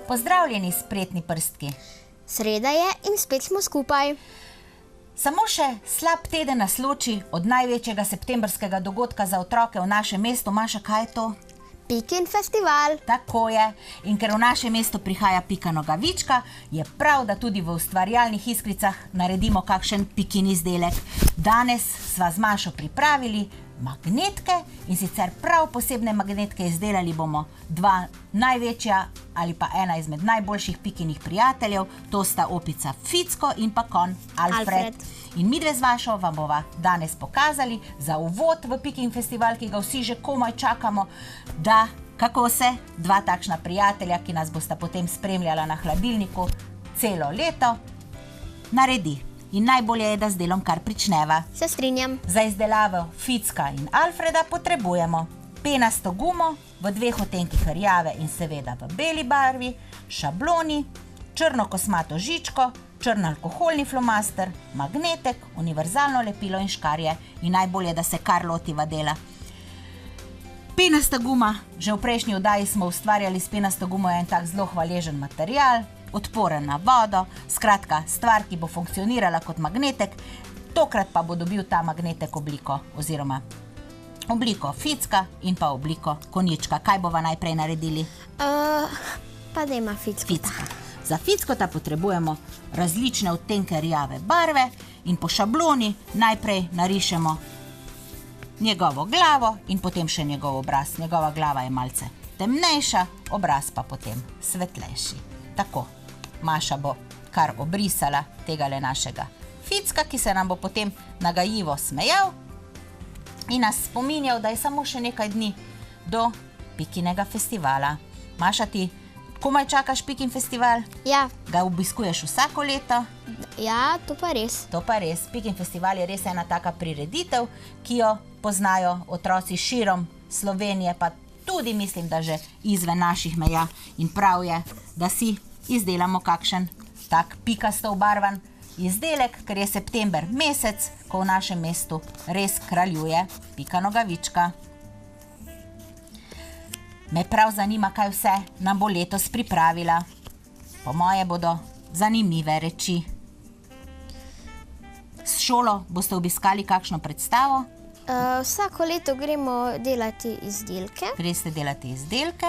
Pozdravljeni, spretni prstki. Sreda je in spet smo skupaj. Samo še slab teden nas loči od največjega septembrskega dogodka za otroke v našem mestu. Maša, kaj je to? Pikin festival. Tako je. In ker v naše mesto prihaja Pika Nogavička, je prav, da tudi v ustvarjalnih iskricah naredimo kakšen Pikin izdelek. Danes sva z Mašo pripravili magnetke in sicer prav posebne magnetke. Izdelali bomo dva največja ali pa ena izmed najboljših Pikinih prijateljev. To sta opica Ficko in pa konj Alfred. In midve z Mašo vam bova danes pokazali za uvod v Pikin festival, ki ga vsi že komaj čakamo, da kako se dva takšna prijatelja, ki nas bosta potem spremljala na hladilniku celo leto, naredi. In najbolje je, da z delom kar pričneva. Se strinjam. Za izdelavo Ficka in Alfreda potrebujemo penasto gumo v 2 odtenkih rjave in seveda v beli barvi, šabloni, črno kosmato žičko, črn alkoholni flomaster, magnetek, univerzalno lepilo in škarje. In najbolje, da se kar lotiva dela. Penasta guma, že v prejšnji oddaji smo ustvarjali s penasto gumo, je en tak zelo hvaležen material, odporen na vodo, skratka stvar, ki bo funkcionirala kot magnetek. Tokrat pa bo dobil ta magnetek obliko oziroma obliko Ficka in pa obliko konjička. Kaj bova najprej naredili? Pa da ima Ficka. Za Fickota potrebujemo različne odtenke rjave barve in po šabloni najprej narišemo njegovo glavo in potem še njegov obraz. Njegova glava je malce temnejša, obraz pa potem svetlejši. Tako, Maša bo kar obrisala tegale našega Ficka, ki se nam bo potem nagajivo smejal in nas spominjal, da je samo še nekaj dni do Pikinega festivala. Maša, ti komaj čakaš Pikin festival? Ja. Ga obiskuješ vsako leto? Ja, to pa res. To pa res. Pikin festival je res ena taka prireditev, ki jo poznajo otroci širom Slovenije, pa tudi mislim, da že izven naših meja. In prav je, da si izdelamo kakšen tak pikasto obarvan izdelek, ker je september mesec, ko v našem mestu res kraljuje Pika Nogavička. Me prav zanima, kaj vse nam bo letos pripravila. Po moje bodo zanimive reči. S šolo boste obiskali kakšno predstavo? Vsako leto gremo delati izdelke. Greste delati izdelke?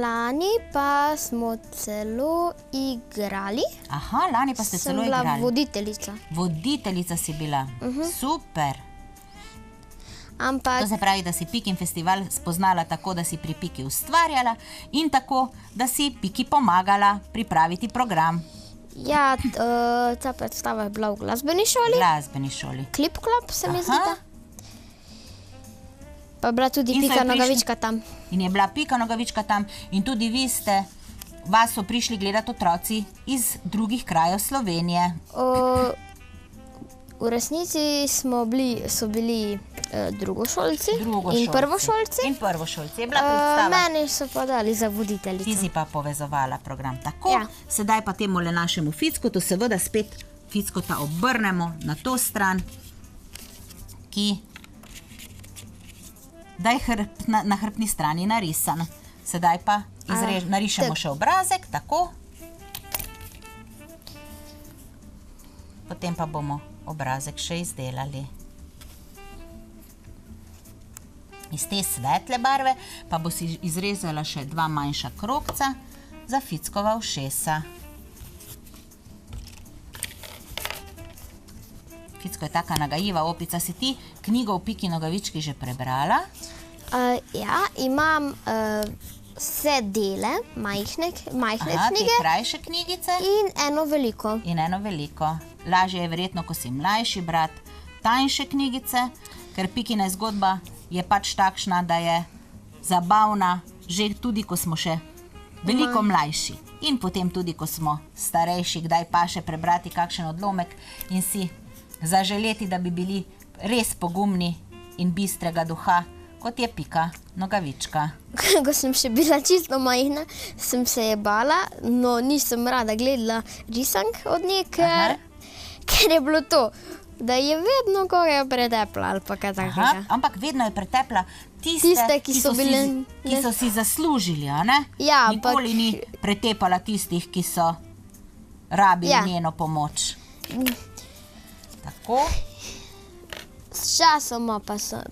Lani pa smo celo igrali. Aha, lani pa ste celo igrali. Sem bila voditeljica. Voditeljica si bila. Super. Ampak To se pravi, da si Pikin festival spoznala tako, da si pri Piki ustvarjala in tako, da si Piki pomagala pripraviti program. ja, ta predstava je bila v glasbeni šoli. Glasbeni šoli. Klip Klop se mi Aha. zdi, da. Pa je bila tudi In so Pika jo prišli- Nogavička tam. In je bila Pika Nogavička tam in tudi vi ste, vas so prišli gledati otroci iz drugih krajev Slovenije. V resnici so bili drugošolci in Drugošolci. prvošolci. In prvošolci. Je bila predstava. Meni so pa dali za Ti voditeljico. si pa povezovala program. Tako, Ja. sedaj pa temole našemu Fickotu seveda spet Fickota obrnemo na to stran, da je na hrbtni strani narisan. Sedaj pa narišemo še obrazek, tako. Potem pa bomo obrazek še izdelali. Iz te svetle barve pa bo si izrezala še 2 manjša krogca za Fickova ušesa. Ficko je taka nagajiva opica. Si ti knjigo o Piki Nogavički že prebrala? Ja, imam vse dele, majhne Aha, te knjige krajše knjigice in eno veliko. in eno veliko. Lažje je verjetno, ko si mlajši brat, tanjše knjigice, ker Pikina zgodba je pač takšna, da je zabavna, že tudi, ko smo še veliko mlajši. In potem tudi, ko smo starejši, kdaj pa še prebrati kakšen odlomek in si zaželeti, da bi bili res pogumni in bistrega duha, kot je Pika Nogavička. Ko sem še bila čisto majhna, sem se je bala, no nisem rada gledala risank od nje, ker je bilo to da je vedno gore pretepla ali pa kaj Aha, takega. ampak vedno je pretepla tiste, ki so bile- ki so si zaslužili, a ne? Ja, ampak- Nikoli ni pretepala tistih, ki so rabili Ja. njeno pomoč. Tako, S časoma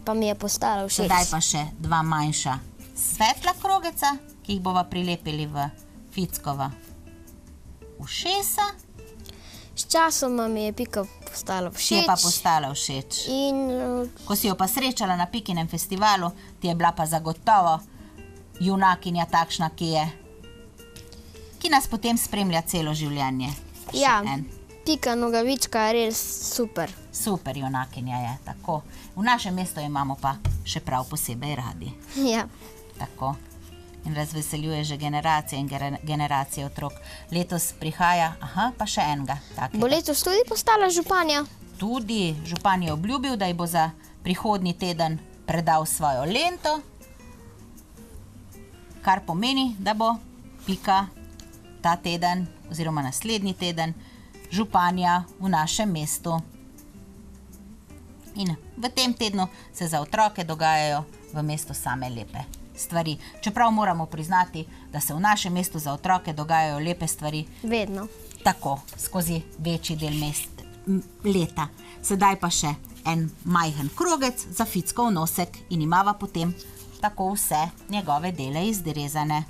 pa mi je postalo všeč. sedaj pa še dva manjša svetla krogeca, ki jih bova prilepili v Fickova ušesa. S časoma mi je Pika postalo Ti je všeč. pa postala všeč. In Ko si jo pa srečala na Pikinem festivalu, ti je bila pa zagotovo junakinja takšna, ki nas potem spremlja celo življenje. Še ja, en Pika Nogavička je res super. super junakinja je, tako. V našem mestu jo imamo pa še prav posebej radi. Ja. Tako. In razveseljuje že generacije in generacije otrok. Letos prihaja, pa še enega takega. Bo letos tudi postala županja? Tudi župan je obljubil, da ji bo za prihodnji teden predal svojo lento, kar pomeni, da bo Pika ta teden oziroma naslednji teden županja v našem mestu. In v tem tednu se za otroke dogajajo v mestu same lepe stvari. Čeprav moramo priznati, da se v našem mestu za otroke dogajajo lepe stvari Vedno. tako, skozi večji del leta. Sedaj pa še en majhen krogec za Fickov nosek in imava potem tako vse njegove dele izrezane.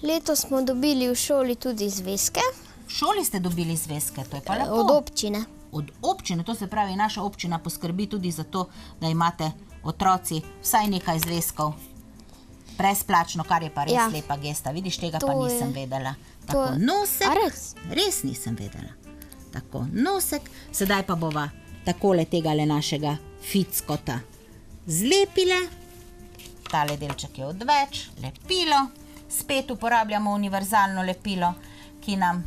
Letos smo dobili v šoli tudi zvezke V šoli ste dobili zvezke, to je pa lepo. od občine. Od občine, to se pravi, naša občina poskrbi tudi za to, da imate otroci vsaj nekaj zvezkov brezplačno, kar je pa res Ja. lepa gesta. Vidiš, tega pa To je- nisem vedela. to Tako, je- nosek. A res? Res nisem vedela. Tako, nosek. Sedaj pa bova takole tegale našega Fickota zlepile. Tale delček je odveč, lepilo. Spet uporabljamo univerzalno lepilo, ki nam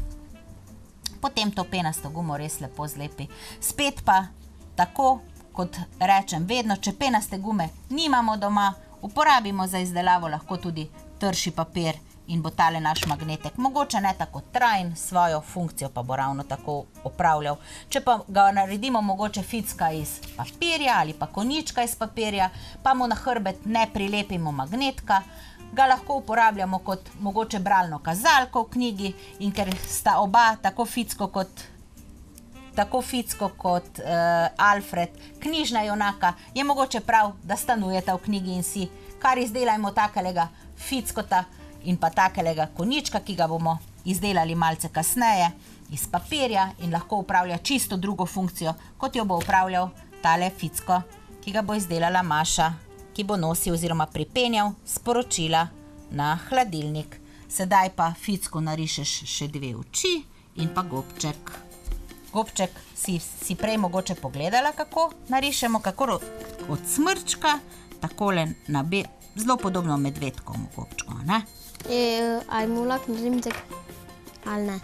potem to penasto gumo res lepo zlepi. Spet pa tako, kot rečem vedno, če penaste gume nimamo doma, uporabimo za izdelavo lahko tudi trši papir in bo tale naš magnetek mogoče ne tako trajen, svojo funkcijo pa bo ravno tako opravljal. Če pa ga naredimo mogoče Ficka iz papirja ali pa konjička iz papirja, pa mu na hrbet ne prilepimo magnetka, ga lahko uporabljamo kot mogoče bralno kazalko v knjigi in ker sta oba tako Ficko kot Alfred knjižna junaka, je mogoče prav, da stanujeta v knjigi in si kar izdelajmo takelega Fickota in pa takelega konjička, ki ga bomo izdelali malce kasneje iz papirja in lahko upravlja čisto drugo funkcijo, kot jo bo upravljal tale Ficko, ki ga bo izdelala Maša, ki bo nosil oziroma pripenjal sporočila na hladilnik. Sedaj pa Ficku narišeš še dve oči in pa gobček. Gobček si prej mogoče pogledala, kako narišemo, kako od smrčka, takole zelo podobno medvedkovemu gobčku, ne? Ali mu lahko naredim tak ali ne?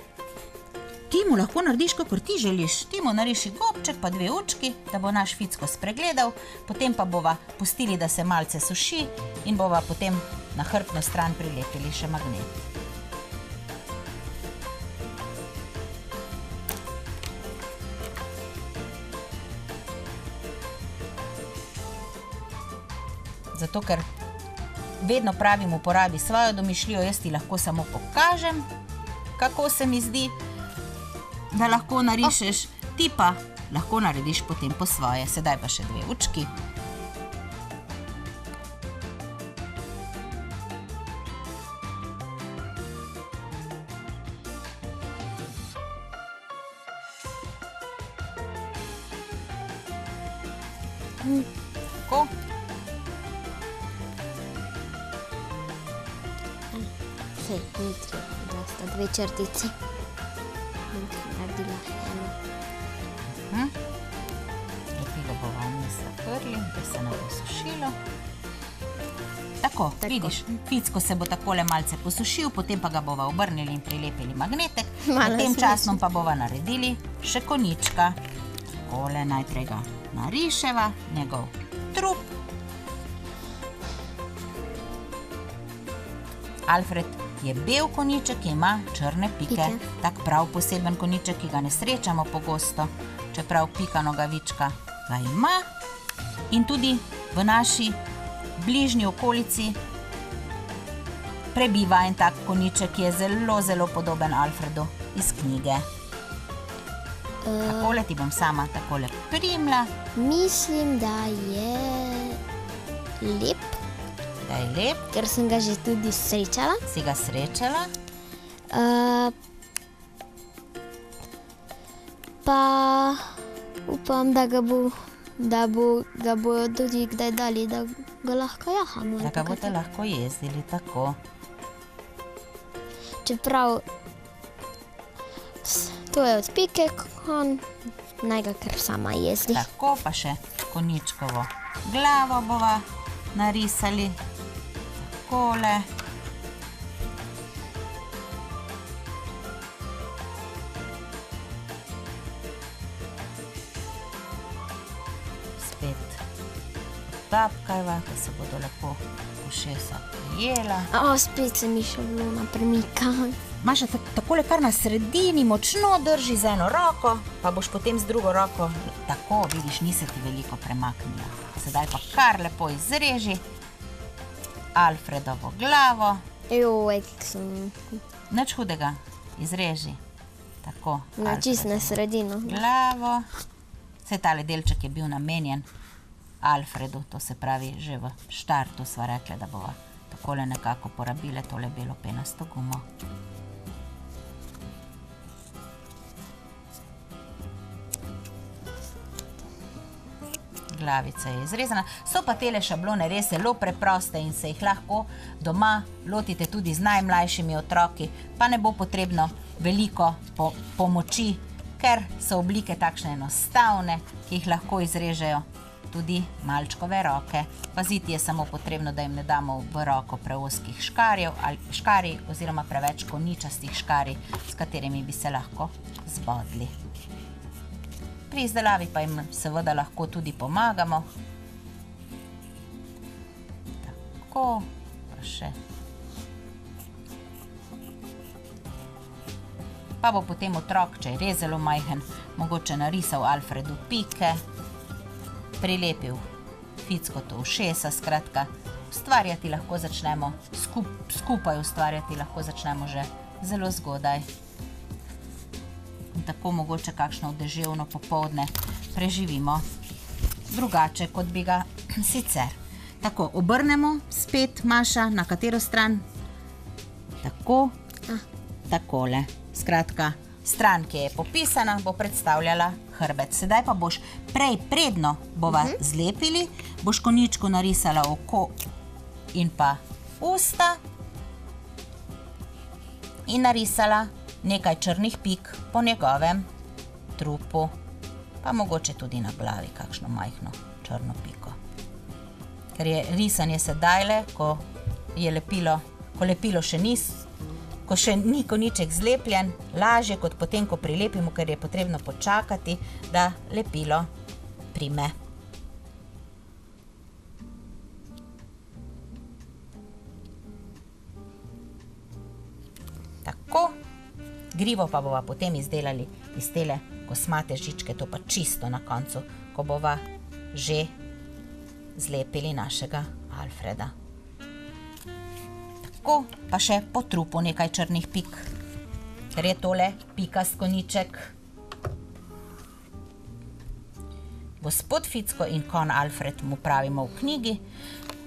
Ti mu lahko narediš, kakor ti želiš. Ti mu nariši gobček pa dve očki, da bo naš Ficko spregledal, potem pa bova pustili, da se malce suši in bova potem na hrbtno stran prilepili še magnet. Zato, ker vedno pravim, uporabi svojo domišljijo, jaz ti lahko samo pokažem, kako se mi zdi, da lahko narišeš, ti pa lahko narediš potem po svoje. Sedaj pa še dve očki. Tako. Sej, ni treba, da sta dve črtici. Naredila eno. Lepilo bova vmes zaprli, da se ne bo sušilo. Tako, vidiš, Ficko se bo takole malce posušil, potem pa ga bova obrnili in prilepili magnetek. Malo V tem smešno. časom pa bova naredili še konjička. Takole, najprej ga nariševa, njegov trup. Alfred je bel konjiček, ki ima črne pike. Pike. Tak prav poseben konjiček, ki ga ne srečamo pogosto. čeprav Pika Nogavička ga ima. In tudi v naši bližnji okolici prebiva en tak konjiček, ki je zelo, zelo podoben Alfredu iz knjige. Takole ti bom sama takole primla. Mislim, da je lep, Da je lep, ker sem ga že tudi srečala. si ga srečala. Pa upam, da ga bojo tudi kdaj dali, da ga lahko jahamo. Da ga boste lahko jezdili tako. Čeprav to je od Pike konj, naj ga kar sama jezdi. Tako pa še konjičkovo glavo bova narisali. Takole. Spet tapkajva, da se bodo lepo ušesa prijela. Spet se mi še bilo na premikanj. Maša, takole kar na sredini močno drži z eno roko, pa boš potem z drugo roko tako, vidiš, nisi ti veliko premaknila. Sedaj pa kar lepo izreži Alfredovo glavo. Nič hudega, izreži. Tako, Na čist na sredino. glavo. Vse tale delček je bil namenjen Alfredu, to se pravi, že v štartu sva rekla, da bova takole nekako porabile tole belo penasto gumo. Glavica je izrezana. So pa tele šablone res zelo preproste in se jih lahko doma lotite tudi z najmlajšimi otroki, pa ne bo potrebno veliko pomoči, ker so oblike takšne enostavne, ki jih lahko izrežejo tudi malčkove roke. Paziti je samo potrebno, da jim ne damo v roko preozkih škarij oziroma preveč koničastih škarij, s katerimi bi se lahko zbodli. Pri izdelavi pa jim seveda lahko tudi pomagamo. Tako, pa še. Pa bo potem otrok, če je res zelo majhen, mogoče narisal Alfredu pike, prilepil fickoto ušesa, skratka, ustvarjati lahko začnemo, skupaj ustvarjati lahko začnemo že zelo zgodaj. In tako mogoče kakšno deževno popoldne preživimo drugače, kot bi ga sicer. Tako, obrnemo spet, Maša, na katero stran? Tako, takole. Skratka, stran, ki je popisana, bo predstavljala hrbet. Sedaj pa boš predno bova zlepili, boš konjičku narisala oko in pa usta in narisala nekaj črnih pik po njegovem trupu, pa mogoče tudi na glavi kakšno majhno črno piko. Ker je risanje sedajle, ko lepilo še ni, ko še ni konjiček zlepljen, lažje kot potem, ko prilepimo, ker je potrebno počakati, da lepilo prime. Tako. Grivo pa bova potem izdelali iz tele kosmate žičke, to pa čisto na koncu, ko bova že zlepili našega Alfreda. Tako, pa še po trupu nekaj črnih pik, ker je tole pikast konjiček. Gospod Ficko in konj Alfred mu pravimo v knjigi,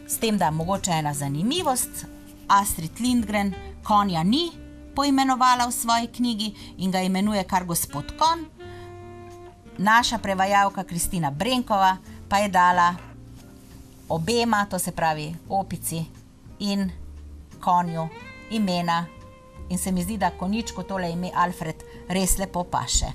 s tem, da mogoče ena zanimivost, Astrid Lindgren konja ni poimenovala v svoji knjigi in ga imenuje kar gospod konj. Naša prevajalka Kristina Brenkova pa je dala obema, to se pravi opici in konju, imena in se mi zdi, da konjičku tole ime Alfred res lepo paše.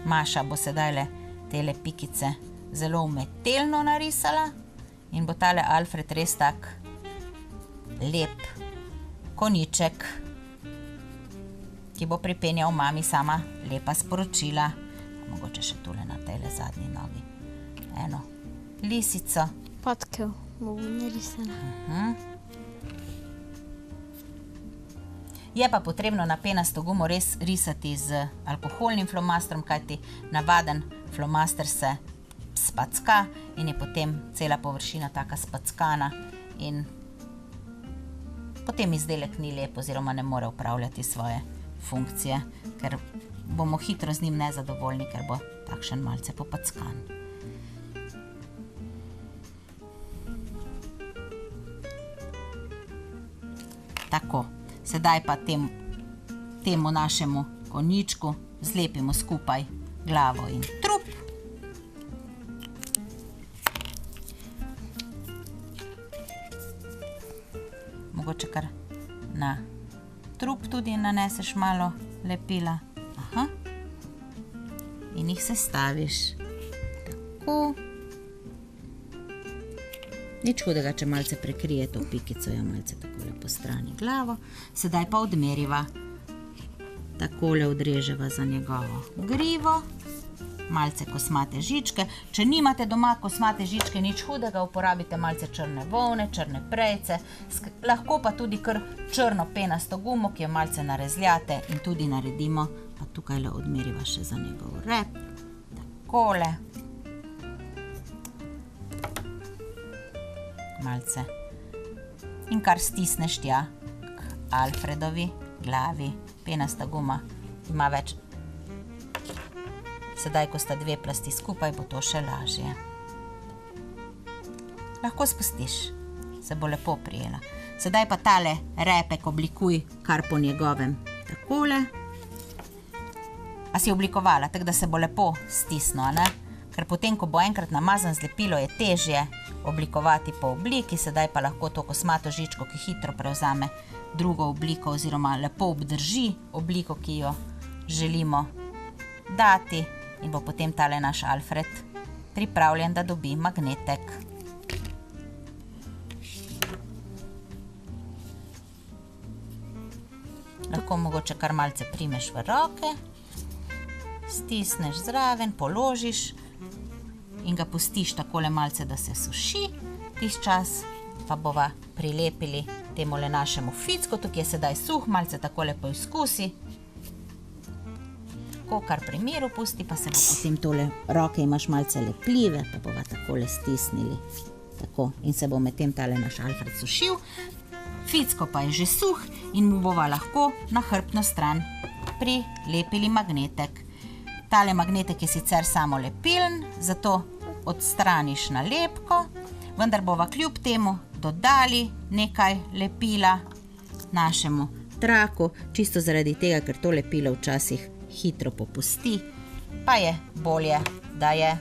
Maša bo sedajle tele pikice zelo umetelno narisala in bo tale Alfred res tak lep konjiček, ki bo pripenjal mami sama lepa sporočila. Mogoče še tule na tele zadnji nogi eno lisico. Patkev bomo narisala. Je pa potrebno na penasto gumo res risati z alkoholnim flomastrom, kajti navaden flomaster se spacka in je potem cela površina taka spackana in potem izdelek ni lep oziroma ne more upravljati svoje funkcije, ker bomo hitro z njim nezadovoljni, ker bo takšen malce popackan. Tako, sedaj pa temu našemu konjičku zlepimo skupaj glavo in trup. Mogoče kar na trup tudi naneseš malo lepila. Aha. In jih sestaviš. Tako. Nič hudega, če malce prekrije to pikico, jo malce takole postrani glavo. Sedaj pa odmeriva. Takole odreževa za njegovo grivo. Malce kosmate žičke. Če nimate doma kosmate žičke, nič hudega, uporabite malce črne volne, črne prejce. Lahko pa tudi kar črno penasto gumo, ki jo malce narezljate in tudi naredimo. Pa tukaj le odmeriva še za njegov rep. Takole. Malce. In kar stisneš tja k Alfredovi glavi. Penasta guma ima več. Sedaj, ko sta dve plasti skupaj, bo to še lažje. Lahko spustiš, se bo lepo prijela. Sedaj pa tale repek oblikuj kar po njegovem. Takole. A si oblikovala, tako da se bo lepo stisnilo, ne? Ker potem, ko bo enkrat namazan z lepilo, je težje oblikovati po obliki, sedaj pa lahko to kosmato žičko, ki hitro prevzame drugo obliko oziroma lepo obdrži obliko, ki jo želimo dati in bo potem tale naš Alfred pripravljen, da dobi magnetek. Lahko mogoče kar malce primeš v roke, stisneš zraven, položiš in ga pustiš takole malce, da se suši. Tisti čas pa bova prilepili temole našemu fickotu, ki je sedaj suh, malce takole poizkusi. Tako kar pri miru pusti, pa se bo potem tole, roke imaš malce lepljive, pa bova takole stisnili. Tako, in se bo medtem tale naš Alfred sušil. Ficko pa je že suh in mu bova lahko na hrbtno stran prilepili magnetek. Tale magnetek je sicer samo lepiln, zato odstraniš nalepko, vendar bova kljub temu dodali nekaj lepila našemu traku, čisto zaradi tega, ker to lepilo včasih hitro popusti, pa je bolje, da je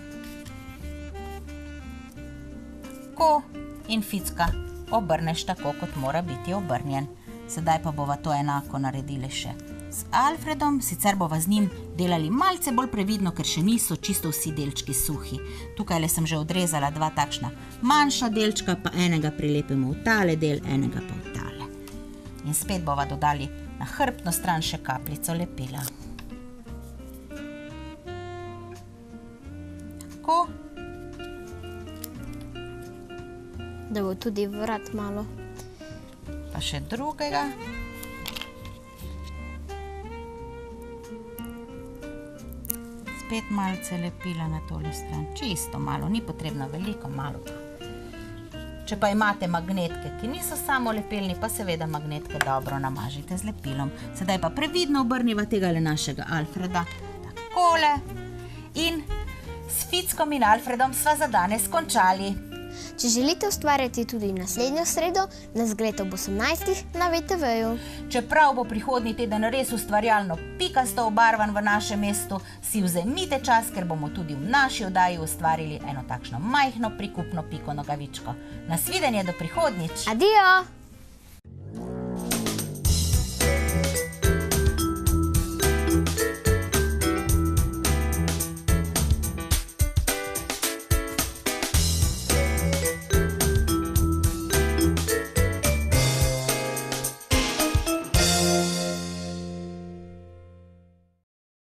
tako in ficka obrneš tako, kot mora biti obrnjen. Sedaj pa bova to enako naredili še z Alfredom, sicer bova z njim delali malce bolj previdno, ker še niso čisto vsi delčki suhi. Tukaj le sem že odrezala dva takšna manjša delčka, pa enega prilepimo v tale del, enega pa v tale. In spet bova dodali na hrbtno stran še kapljico lepila. Tako. Da bo tudi vrat malo. Pa še drugega. Spet malce lepila na tole stran. Čisto malo, ni potrebno veliko, malo pa. Če pa imate magnetke, ki niso samo lepilni, pa seveda magnetke dobro namažite z lepilom. Sedaj pa previdno obrniva tegale našega Alfreda. Takole. In s Fickom in Alfredom sva za danes končali. Če želite ustvarjati tudi naslednjo sredo, na zgled ob 18. na VTV-ju. Čeprav bo prihodnji teden res ustvarjalno pikasto obarvan v našem mestu, si vzemite čas, ker bomo tudi v naši oddaji ustvarili eno takšno majhno prikupno Piko Nogavičko. Nasvidenje do prihodnjič! Adijo!